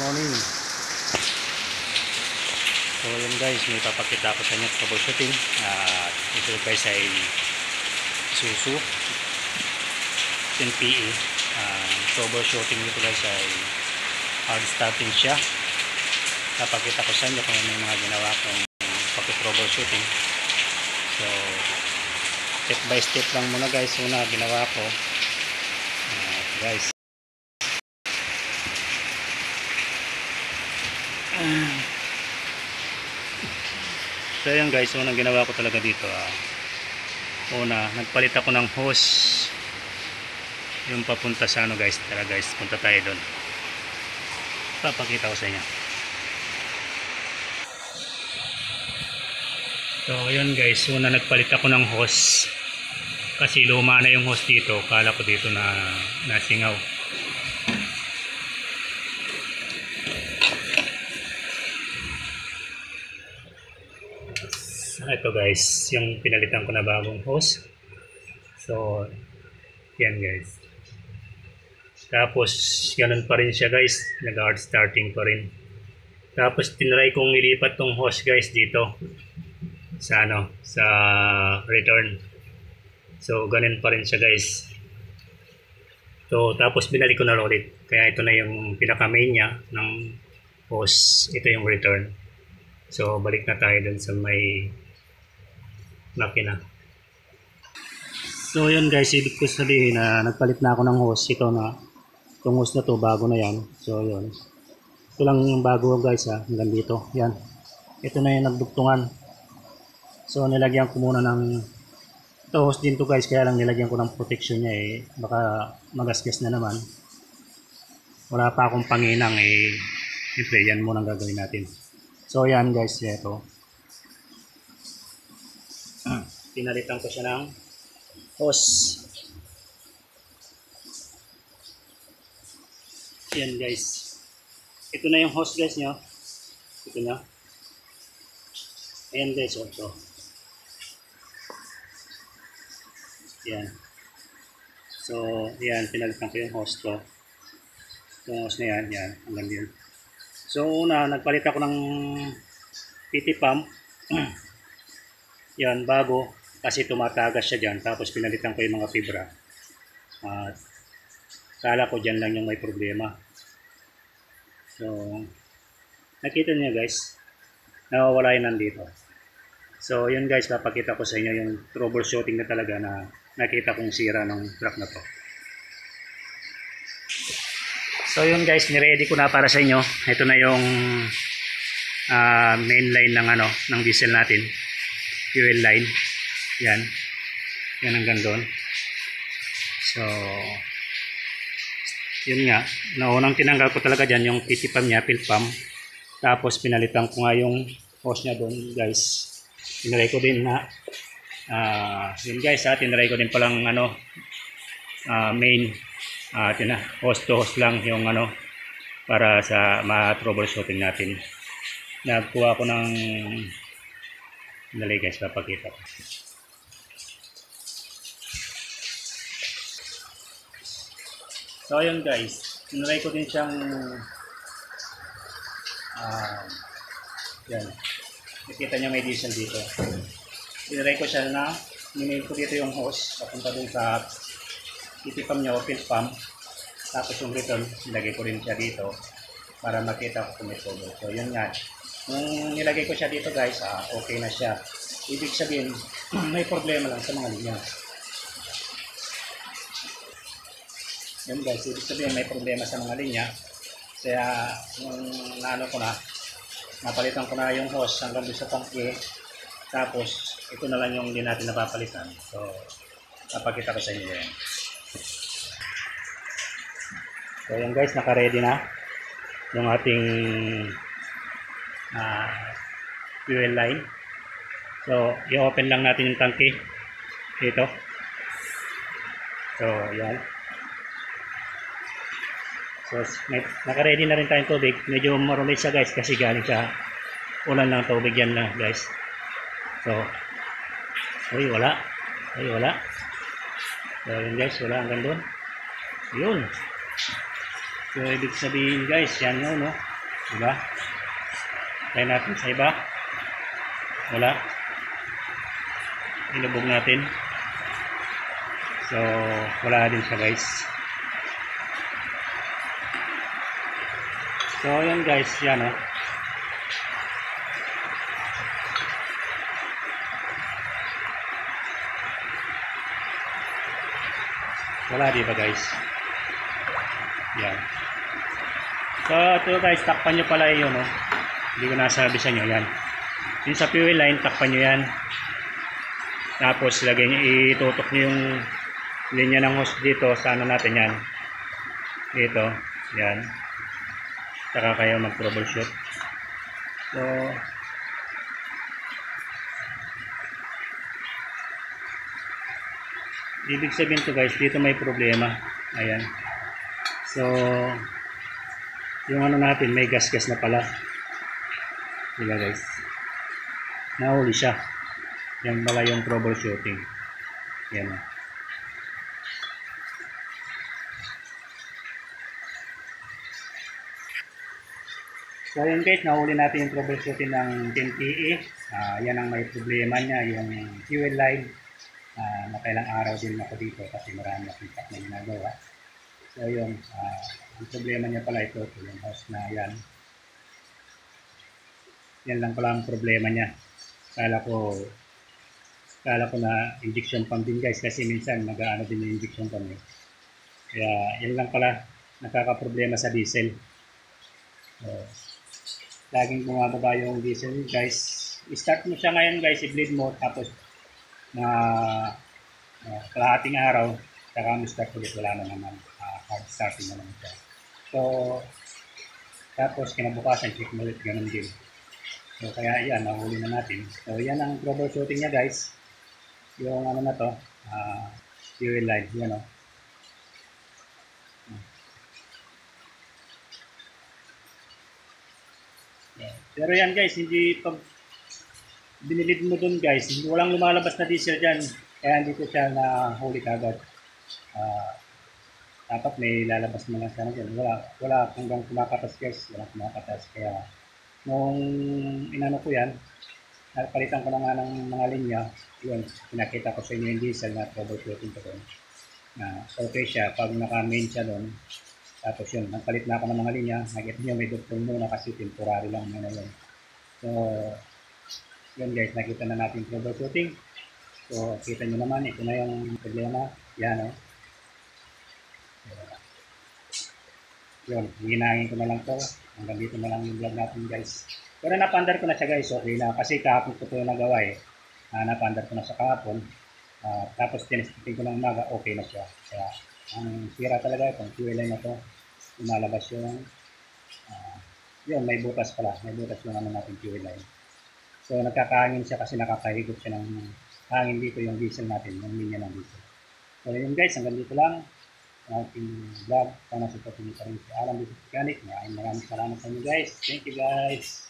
morning. So yun guys, may papakita ko sa inyo troubleshooting. Ito guys ay Isuzu 10PE. Troubleshooting nito guys ay hard starting siya. Papakita ko sa inyo kung may mga ginawa kong pag-troubleshooting. So step by step lang muna guys. Una ginawa ko guys, so yan guys, unang ginawa ko talaga dito, una nagpalit ako ng hose yung papunta sa ano guys. Tara guys, punta tayo doon, papakita ko sa inyo. So yun guys, una nagpalit ako ng hose kasi luma na yung hose dito. Kala ko dito na nasingaw. Ito guys, yung pinalitan ko na bagong hose. So yan guys, tapos ganun pa rin siya guys, nag-hard starting pa rin. Tapos tinry kong ilipat tong hose guys dito sa ano, sa return. So ganun pa rin siya guys. So tapos binalik ko na ulit, kaya ito na yung pinaka main niya ng hose, ito yung return. So balik na tayo dun sa may makina. So yun guys, ibig ko sabihin na nagpalit na ako ng hose. Ito na, itong hose na to bago na yan. So yun, ito lang yung bago guys hanggang dito. Yan, ito na yung nagdugtungan. So nilagyan ko muna ng ito, hose din to guys, kaya lang nilagyan ko ng protection niya baka magasgas na naman. Wala pa akong panginang siyempre yan muna ang gagawin natin. So yan guys, ito pinalitan ko siya ng hose. Yan guys, ito na yung hose guys nyo. Ito na, ayan guys, ito yan. So yan, pinalitan ko yung hose ko. Yung hose na yan, yan hanggang din. So una nagpalit ako ng PT pump yan bago, kasi tumatagas siya dyan. Tapos pinalitan ko yung mga fibra. Kala ko dyan lang yung may problema. So nakita niyo guys, nawawala yun nandito. So yun guys, papakita ko sa inyo yung troubleshooting na talaga na nakita kong sira ng truck na to. So yun guys, niready ko na para sa inyo. Ito na yung main line ng ano, ng diesel natin, fuel line. Yan, yan hanggang doon. So yun nga, naunang tinanggal ko talaga dyan yung PT pump niya, fill pump. Tapos pinalitan ko nga yung hose niya doon guys. Tinry ko din na yun guys, tinry ko din palang ano, main host to host lang yung ano, para sa ma-troubleshooting natin. Nagkuha ko ng dali guys, papakita ko. So ayun guys, tinry ko din siyang yan, nakita nyo may diesel dito. Tinry ko siya na ninail ko dito yung hose papunta dun sa titipam niya o fill pump. Tapos yung return, nilagay ko rin siya dito para makita ko kung may trouble. So yun nga, nung nilagay ko siya dito guys, okay na siya. Ibig sabihin may problema lang sa mga linya. Yun guys, ibig sabihin may problema sa mga linya. Kaya nung naano ko na, napalitan ko na yung hose hanggang doon sa tangke. Tapos ito na lang yung hindi natin napapalitan. So napakita ko sa inyo yan. So yan guys, naka-ready na yung ating fuel line. So i-open lang natin yung tangke dito. So yan. So naka-ready na rin tayong tubig. Medyo marumi siya guys kasi galing sa ulan ng tubig yan lang guys. So wala. So yun guys, wala hanggang doon. Yun. So ibig sabihin guys, yan no, Diba? Try natin sa iba. Wala. Ilubog natin. So, wala din siya guys. So, yan guys. Yan o. Wala diba guys? Yan. So, ito guys. Takpan nyo pala yun o. Hindi ko nasabi sa inyo. Yan. Yung sa fuel line, takpan nyo yan. Tapos, lagay nyo, itutok nyo yung linya ng hose dito sa ano natin yan. Dito. Yan. Saka kayo mag-troubleshoot. So, ibig sabihin to guys, dito may problema. Ayan. So, yung ano natin, may gas-gas na pala. Diba guys? Nahuli siya. Yan pala yung troubleshooting. Yan. So yun guys, nahuli natin yung troubleshooting ng 10PE. Yan ang may problema niya, yung fuel line. Nakailang araw din ako dito kasi marami akong na ginagawa. So yun, ang problema niya pala ito, yung hose na yan. Yan lang pala ang problema niya. Kala ko na injection pump din guys kasi minsan mag-aano din yung injection pump eh. Kaya yan lang pala nakaka-problema sa diesel. Laging bumababa yung diesel guys. I-start mo siya ngayon guys, i-bleed mo tapos na kalahating araw saka mo start ulit, wala na naman, hard starting na naman siya. So tapos kinabukasan check mo ulit, ganun din. So kaya yan, nahuli na natin. So yan ang troubleshooting niya guys. Yung ano na to, fuel line, yan o. Pero yan guys, hindi pag binilid mo dun guys, walang lumalabas na diesel dyan. Kaya hindi ko siya nahuli kagad. Dapat may lalabas mo lang sana dyan. Wala hanggang kumakatas guys, walang kumakatas. Kaya nung inano ko yan, napalitan ko na nga ng mga linya, yun, pinakita ko sa inyo yung diesel na troubleshooting ko doon. Okay siya, pag naka-main siya doon, tapos yun, nagpalit na ako ng mga linya, nakita nyo may doktor muna kasi temporary lang muna yun. So, yun guys, nakita na natin troubleshooting. So, kita nyo naman, ito na yung problema. Yan o. Yun, hinahingin ko na lang to. Hanggang dito na lang yung vlog natin guys. Pero napandar ko na siya guys, okay na. Kasi kahapon ko ito nagawa eh. Napandar ko na sa kahapon. Tapos tinestitin ko ng umaga, okay na siya. Kaya ang sira talaga itong fuel line na to. Lumalabas yung yun, may butas pala. May butas yung ano natin fuel line. So nagkakahangin siya kasi nakakahigop siya ng hangin dito yung diesel natin, yung linya ng diesel. So yun guys, hanggang dito lang ang ating vlog. Sana supportin niyo pa rin si Alan Diesel Mechanic. Maraming salamat sa inyo guys. Thank you guys.